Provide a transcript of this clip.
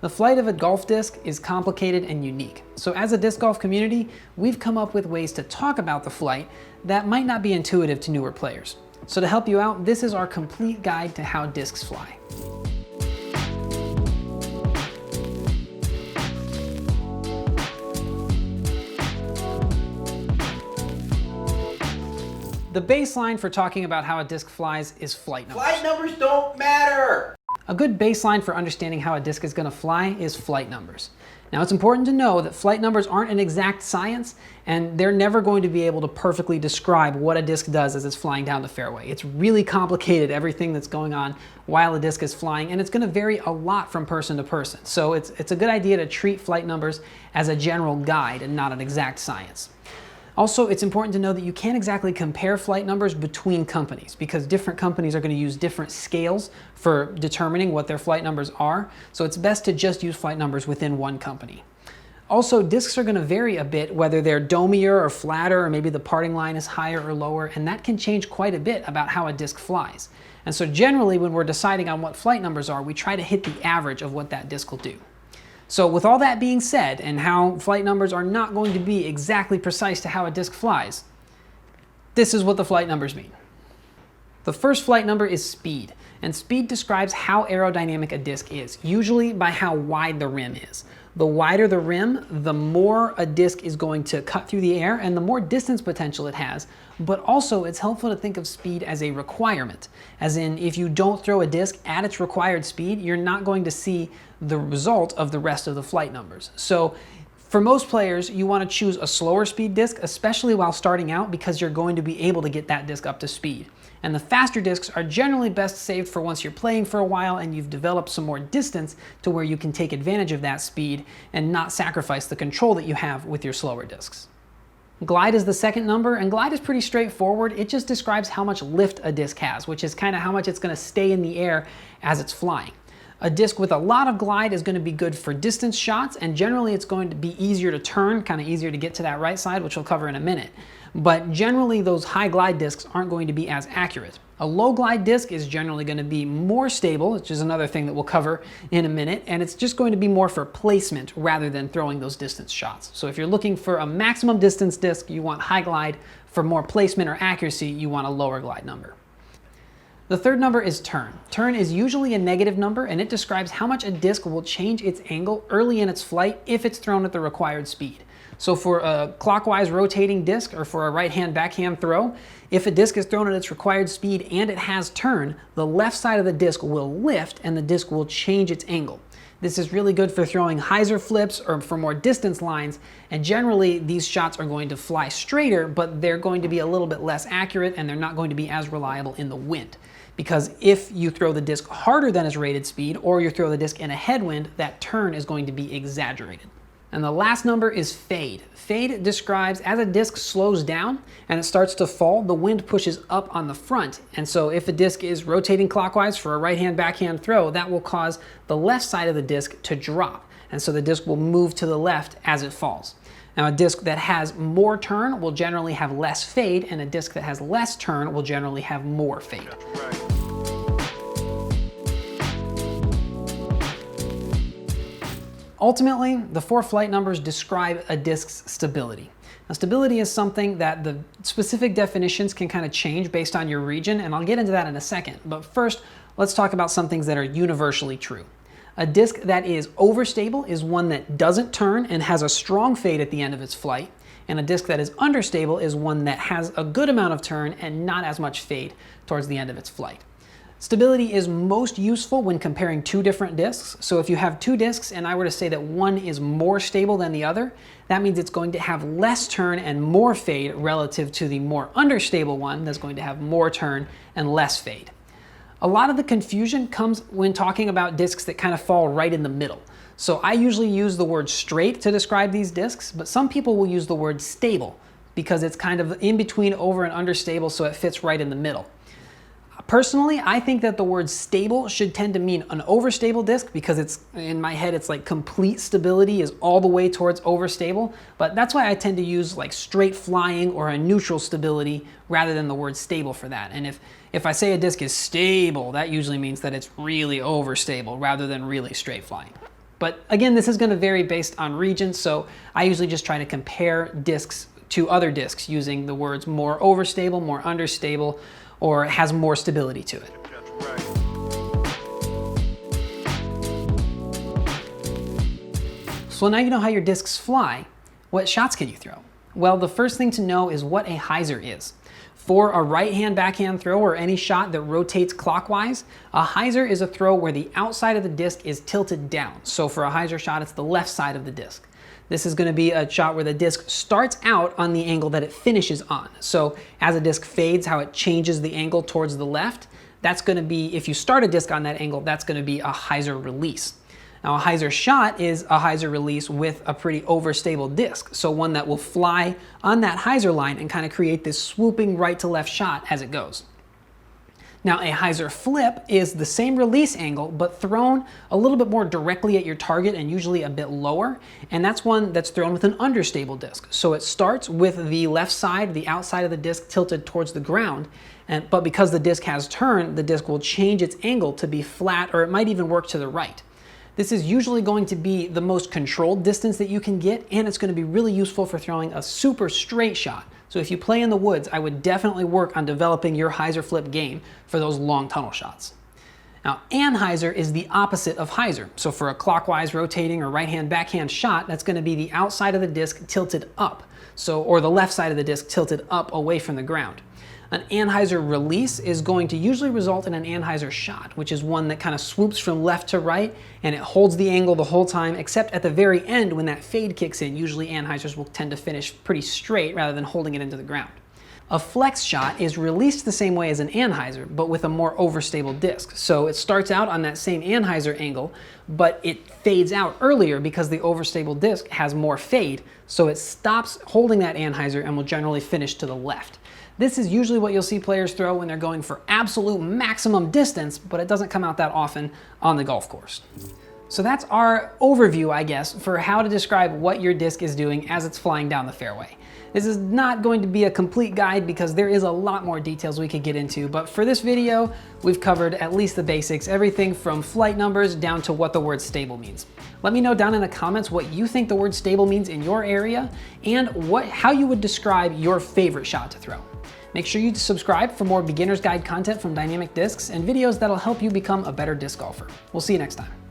The flight of a golf disc is complicated and unique. So as a disc golf community, we've come up with ways to talk about the flight that might not be intuitive to newer players. So to help you out, this is our complete guide to how discs fly. The baseline for talking about how a disc flies is flight numbers. Flight numbers don't matter! A good baseline for understanding how a disc is going to fly is flight numbers. Now it's important to know that flight numbers aren't an exact science, and they're never going to be able to perfectly describe what a disc does as it's flying down the fairway. It's really complicated, everything that's going on while a disc is flying, and it's going to vary a lot from person to person. So it's a good idea to treat flight numbers as a general guide and not an exact science. Also, it's important to know that you can't exactly compare flight numbers between companies because different companies are going to use different scales for determining what their flight numbers are, so it's best to just use flight numbers within one company. Also, discs are going to vary a bit, whether they're domier or flatter, or maybe the parting line is higher or lower, and that can change quite a bit about how a disc flies. And so generally, when we're deciding on what flight numbers are, we try to hit the average of what that disc will do. So with all that being said, and how flight numbers are not going to be exactly precise to how a disc flies, this is what the flight numbers mean. The first flight number is speed, and speed describes how aerodynamic a disc is, usually by how wide the rim is. The wider the rim, the more a disc is going to cut through the air and the more distance potential it has, but also it's helpful to think of speed as a requirement. As in, if you don't throw a disc at its required speed, you're not going to see the result of the rest of the flight numbers. So for most players, you want to choose a slower speed disc, especially while starting out, because you're going to be able to get that disc up to speed. And the faster discs are generally best saved for once you're playing for a while and you've developed some more distance to where you can take advantage of that speed and not sacrifice the control that you have with your slower discs. Glide is the second number, and glide is pretty straightforward. It just describes how much lift a disc has, which is kind of how much it's going to stay in the air as it's flying. A disc with a lot of glide is going to be good for distance shots, and generally it's going to be easier to turn, kind of easier to get to that right side, which we'll cover in a minute. But generally those high glide discs aren't going to be as accurate. A low glide disc is generally going to be more stable, which is another thing that we'll cover in a minute, and it's just going to be more for placement rather than throwing those distance shots. So if you're looking for a maximum distance disc, you want high glide. For more placement or accuracy, you want a lower glide number. The third number is turn. Turn is usually a negative number, and it describes how much a disc will change its angle early in its flight if it's thrown at the required speed. So for a clockwise rotating disc or for a right-hand backhand throw, if a disc is thrown at its required speed and it has turn, the left side of the disc will lift and the disc will change its angle. This is really good for throwing Hyzer flips or for more distance lines, and generally these shots are going to fly straighter, but they're going to be a little bit less accurate and they're not going to be as reliable in the wind. Because if you throw the disc harder than its rated speed or you throw the disc in a headwind, that turn is going to be exaggerated. And the last number is fade. Fade describes as a disc slows down and it starts to fall, the wind pushes up on the front. And so if a disc is rotating clockwise for a right-hand backhand throw, that will cause the left side of the disc to drop. And so the disc will move to the left as it falls. Now a disc that has more turn will generally have less fade, and a disc that has less turn will generally have more fade. Ultimately, the four flight numbers describe a disc's stability. Now, stability is something that the specific definitions can kind of change based on your region, and I'll get into that in a second. But first, let's talk about some things that are universally true. A disc that is overstable is one that doesn't turn and has a strong fade at the end of its flight, and a disc that is understable is one that has a good amount of turn and not as much fade towards the end of its flight. Stability is most useful when comparing two different discs. So if you have two discs and I were to say that one is more stable than the other, that means it's going to have less turn and more fade relative to the more understable one that's going to have more turn and less fade. A lot of the confusion comes when talking about discs that kind of fall right in the middle. So I usually use the word straight to describe these discs, but some people will use the word stable because it's kind of in between over and understable, so it fits right in the middle. Personally, I think that the word stable should tend to mean an overstable disc because it's, in my head, it's like complete stability is all the way towards overstable, but that's why I tend to use like straight flying or a neutral stability rather than the word stable for that. And if I say a disc is stable, that usually means that it's really overstable rather than really straight flying. But again, this is going to vary based on region, so I usually just try to compare discs to other discs using the words more overstable, more understable, or has more stability to it. So now you know how your discs fly. What shots can you throw? Well, the first thing to know is what a hyzer is. For a right-hand backhand throw or any shot that rotates clockwise, a hyzer is a throw where the outside of the disc is tilted down. So for a hyzer shot, it's the left side of the disc. This is going to be a shot where the disc starts out on the angle that it finishes on. So as a disc fades, how it changes the angle towards the left, that's going to be, if you start a disc on that angle, that's going to be a hyzer release. Now a hyzer shot is a hyzer release with a pretty overstable disc, so one that will fly on that hyzer line and kind of create this swooping right to left shot as it goes. Now a hyzer flip is the same release angle, but thrown a little bit more directly at your target and usually a bit lower, and that's one that's thrown with an understable disc. So it starts with the left side, the outside of the disc tilted towards the ground, but because the disc has turn, the disc will change its angle to be flat, or it might even work to the right. This is usually going to be the most controlled distance that you can get, and it's going to be really useful for throwing a super straight shot. So if you play in the woods, I would definitely work on developing your hyzer flip game for those long tunnel shots. Now, anhyzer is the opposite of hyzer. So for a clockwise rotating or right-hand backhand shot, that's going to be the outside of the disc tilted up, or the left side of the disc tilted up away from the ground. An anhyzer release is going to usually result in an anhyzer shot, which is one that kind of swoops from left to right, and it holds the angle the whole time, except at the very end when that fade kicks in. Usually anhyzers will tend to finish pretty straight rather than holding it into the ground. A flex shot is released the same way as an anhyzer, but with a more overstable disc. So it starts out on that same anhyzer angle, but it fades out earlier because the overstable disc has more fade, so it stops holding that anhyzer and will generally finish to the left. This is usually what you'll see players throw when they're going for absolute maximum distance, but it doesn't come out that often on the golf course. So that's our overview, I guess, for how to describe what your disc is doing as it's flying down the fairway. This is not going to be a complete guide because there is a lot more details we could get into, but for this video, we've covered at least the basics, everything from flight numbers down to what the word stable means. Let me know down in the comments what you think the word stable means in your area and how you would describe your favorite shot to throw. Make sure you subscribe for more beginner's guide content from Dynamic Discs and videos that'll help you become a better disc golfer. We'll see you next time.